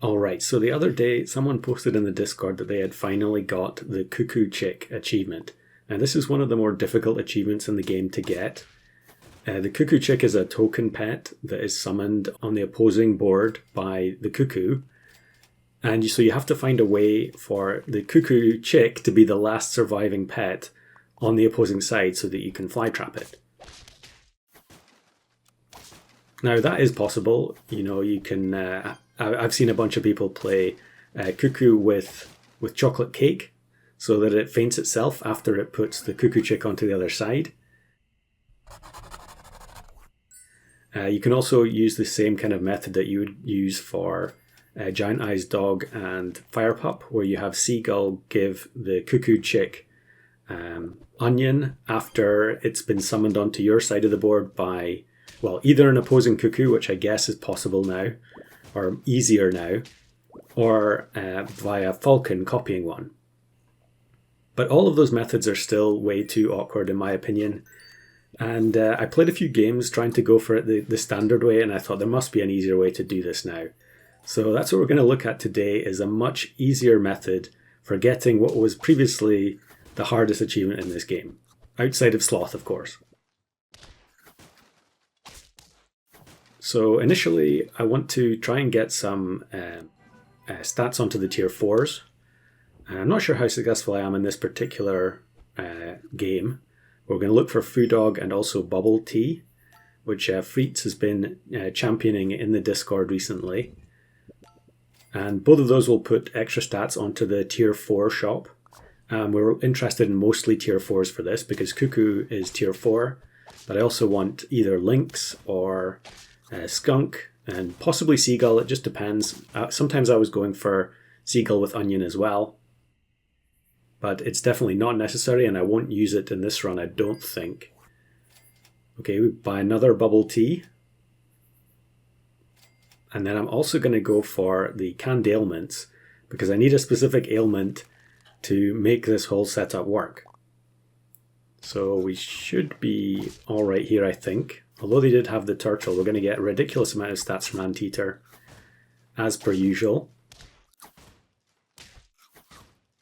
Alright, so the other day someone posted in the Discord that they had finally got the Cuckoo Chick achievement. And this is one of the more difficult achievements in the game to get. The Cuckoo Chick is a token pet that is summoned on the opposing board by the Cuckoo. And so you have to find a way for the Cuckoo Chick to be the last surviving pet on the opposing side so that you can fly trap it. Now that is possible. You know, you can. I've seen a bunch of people play Cuckoo with chocolate cake, so that it faints itself after it puts the Cuckoo Chick onto the other side. You can also use the same kind of method that you would use for Giant Eyes Dog and Fire Pup, where you have Seagull give the Cuckoo Chick Onion after it's been summoned onto your side of the board by, well, either an opposing Cuckoo, which I guess is possible now, or easier now, or via Falcon copying one. But all of those methods are still way too awkward in my opinion. And I played a few games trying to go for it the standard way, and I thought there must be an easier way to do this now. So that's what we're going to look at today, is a much easier method for getting what was previously the hardest achievement in this game. Outside of Sloth, of course. So initially, I want to try and get some stats onto the tier 4s. I'm not sure how successful I am in this particular game. We're going to look for Foo Dog and also Bubble Tea, which Freets has been championing in the Discord recently. And both of those will put extra stats onto the tier 4 shop. We're interested in mostly tier 4s for this because Cuckoo is tier 4, but I also want either Lynx or Skunk and possibly Seagull. It just depends. Sometimes I was going for Seagull with Onion as well, but it's definitely not necessary and I won't use it in this run, I don't think. Okay, we buy another Bubble Tea. And then I'm also going to go for the canned ailments because I need a specific ailment to make this whole setup work. So we should be alright here, I think. Although they did have the turtle, we're going to get a ridiculous amount of stats from Anteater, as per usual.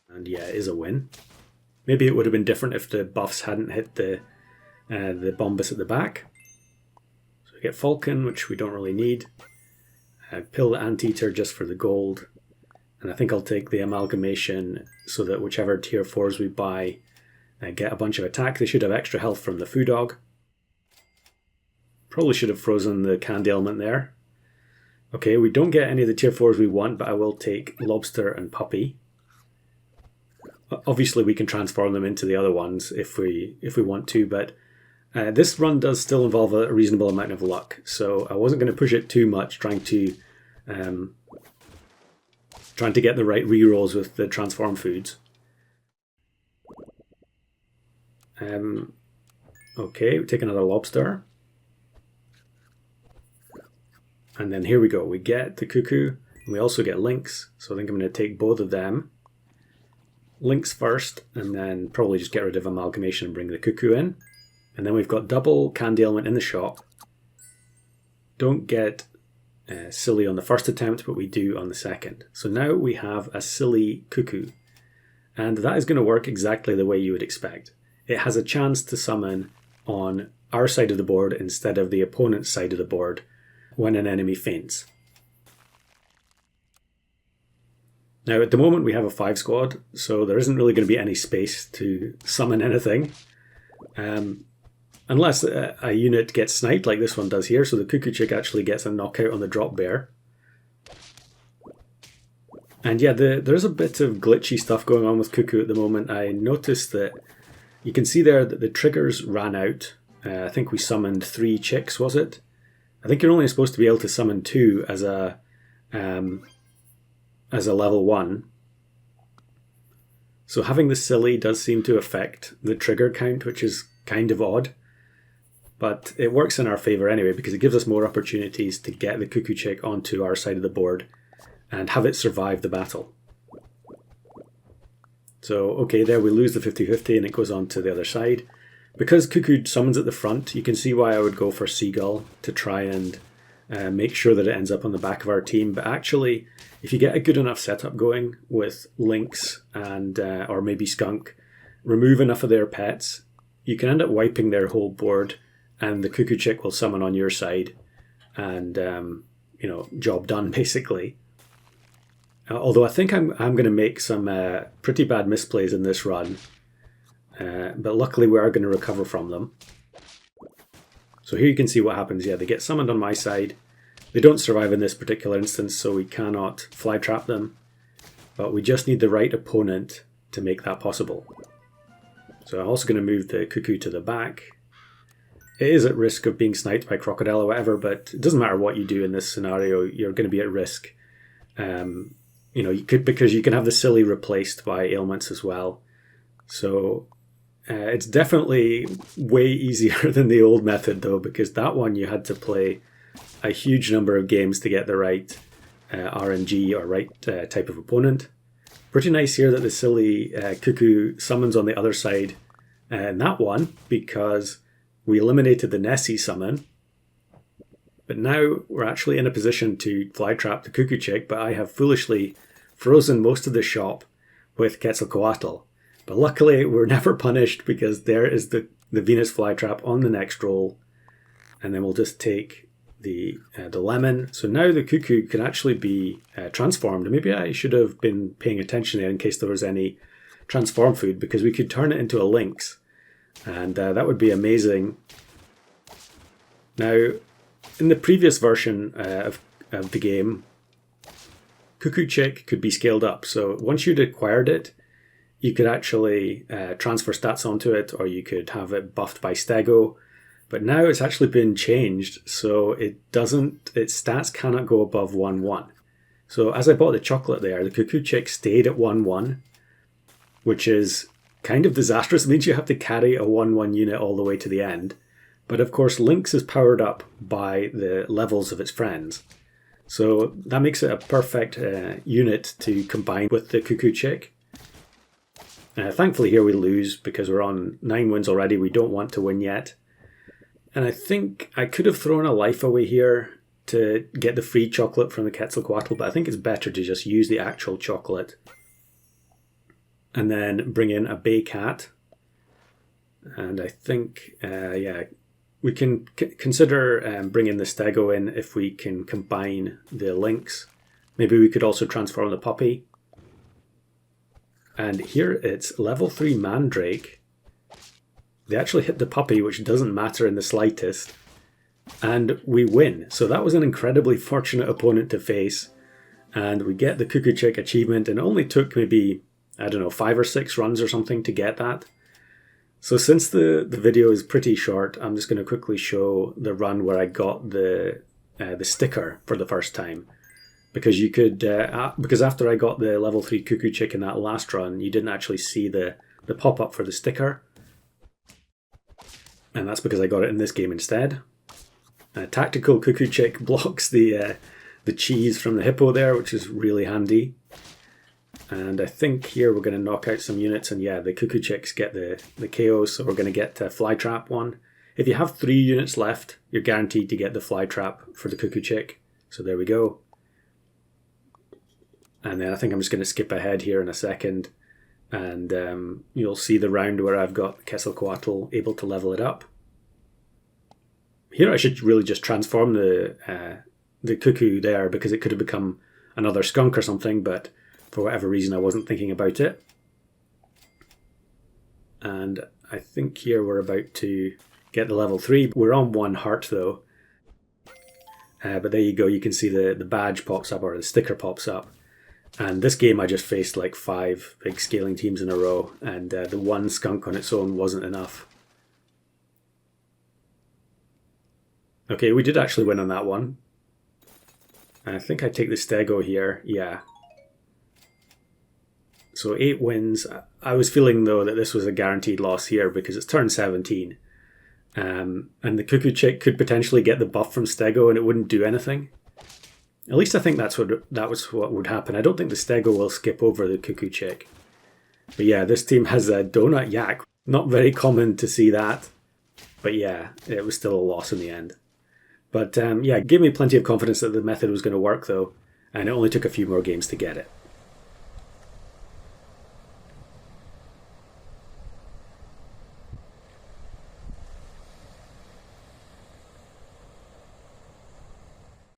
And yeah, it is a win. Maybe it would have been different if the buffs hadn't hit the Bombus at the back. So we get Falcon, which we don't really need. Pill the Anteater just for the gold. And I think I'll take the Amalgamation so that whichever tier 4s we buy get a bunch of attack. They should have extra health from the Foo Dog. Probably should have frozen the canned ailment there. Okay, we don't get any of the tier 4s we want, but I will take Lobster and Puppy. Obviously we can transform them into the other ones if we want to, but this run does still involve a reasonable amount of luck, so I wasn't going to push it too much trying to get the right rerolls with the transform foods. Okay, we take another Lobster. And then here we go, we get the Cuckoo, and we also get Lynx, so I think I'm going to take both of them. Lynx first, and then probably just get rid of Amalgamation and bring the Cuckoo in. And then we've got double canned ailment in the shop. Don't get silly on the first attempt, but we do on the second. So now we have a silly Cuckoo. And that is going to work exactly the way you would expect. It has a chance to summon on our side of the board instead of the opponent's side of the board when an enemy faints. Now at the moment we have a 5 squad, so there isn't really going to be any space to summon anything. Unless a unit gets sniped like this one does here, so the Cuckoo Chick actually gets a knockout on the drop bear. And yeah, there's a bit of glitchy stuff going on with Cuckoo at the moment. I noticed that you can see there that the triggers ran out. I think we summoned 3 chicks, was it? I think you're only supposed to be able to summon 2 as a level 1. So having the silly does seem to affect the trigger count, which is kind of odd. But it works in our favour anyway, because it gives us more opportunities to get the Cuckoo Chick onto our side of the board and have it survive the battle. So, okay, there we lose the 50-50 and it goes on to the other side. Because Cuckoo summons at the front, you can see why I would go for Seagull to try and make sure that it ends up on the back of our team. But actually, if you get a good enough setup going with Lynx and or maybe Skunk, remove enough of their pets, you can end up wiping their whole board, and the Cuckoo Chick will summon on your side, and job done basically. Although I think I'm going to make some pretty bad misplays in this run, but luckily we are going to recover from them. So here you can see what happens. Yeah, they get summoned on my side. They don't survive in this particular instance, so we cannot fly trap them. But we just need the right opponent to make that possible. So I'm also going to move the Cuckoo to the back. It is at risk of being sniped by Crocodile or whatever, but it doesn't matter what you do in this scenario, you're going to be at risk. Because you can have the silly replaced by ailments as well. So it's definitely way easier than the old method though, because that one you had to play a huge number of games to get the right RNG or right type of opponent. Pretty nice here that the silly Cuckoo summons on the other side in that one, because we eliminated the Nessie summon. But now we're actually in a position to fly trap the Cuckoo Chick, but I have foolishly frozen most of the shop with Quetzalcoatl. But luckily we're never punished, because there is the Venus flytrap on the next roll, and then we'll just take the lemon. So now the Cuckoo can actually be transformed. Maybe I should have been paying attention there in case there was any transform food, because we could turn it into a Lynx, and that would be amazing. Now, in the previous version of the game, Cuckoo Chick could be scaled up. So once you'd acquired it, you could actually transfer stats onto it, or you could have it buffed by Stego. But now it's actually been changed, so its stats cannot go above 1-1. So as I bought the chocolate there, the Cuckoo Chick stayed at 1-1, which is kind of disastrous. It means you have to carry a 1-1 unit all the way to the end. But of course, Lynx is powered up by the levels of its friends. So that makes it a perfect unit to combine with the Cuckoo Chick. Thankfully here we lose, because we're on 9 wins already. We don't want to win yet. And I think I could have thrown a life away here to get the free chocolate from the Quetzalcoatl, but I think it's better to just use the actual chocolate and then bring in a Bay Cat. And I think, we can consider bringing the Stego in if we can combine the Lynx. Maybe we could also transform the puppy. And here it's level 3 Mandrake. They actually hit the puppy, which doesn't matter in the slightest. And we win. So that was an incredibly fortunate opponent to face. And we get the Cuckoo Chick achievement, and it only took maybe, 5 or 6 runs or something to get that. So since the video is pretty short, I'm just going to quickly show the run where I got the sticker for the first time. Because you could, because after I got the level 3 Cuckoo Chick in that last run, you didn't actually see the pop-up for the sticker. And that's because I got it in this game instead. Tactical Cuckoo Chick blocks the cheese from the hippo there, which is really handy. And I think here we're going to knock out some units, and yeah, the Cuckoo Chicks get the KO, so we're going to get Flytrap one. If you have 3 units left, you're guaranteed to get the Flytrap for the Cuckoo Chick. So there we go. And then I think I'm just going to skip ahead here in a second, and you'll see the round where I've got Quetzalcoatl able to level it up. Here I should really just transform the Cuckoo there, because it could have become another skunk or something, but for whatever reason I wasn't thinking about it. And I think here we're about to get the level 3. We're on 1 heart though. But there you go, you can see the badge pops up, or the sticker pops up. And this game I just faced like 5 big scaling teams in a row, and the one skunk on its own wasn't enough. Okay, we did actually win on that one. I think I take the Stego here, yeah. So 8 wins. I was feeling though that this was a guaranteed loss here, because it's turn 17. And the Cuckoo Chick could potentially get the buff from Stego and it wouldn't do anything. At least I think that was what would happen. I don't think the Stego will skip over the Cuckoo Chick. But yeah, this team has a Donut Yak. Not very common to see that. But yeah, it was still a loss in the end. But yeah, it gave me plenty of confidence that the method was going to work, though, and it only took a few more games to get it.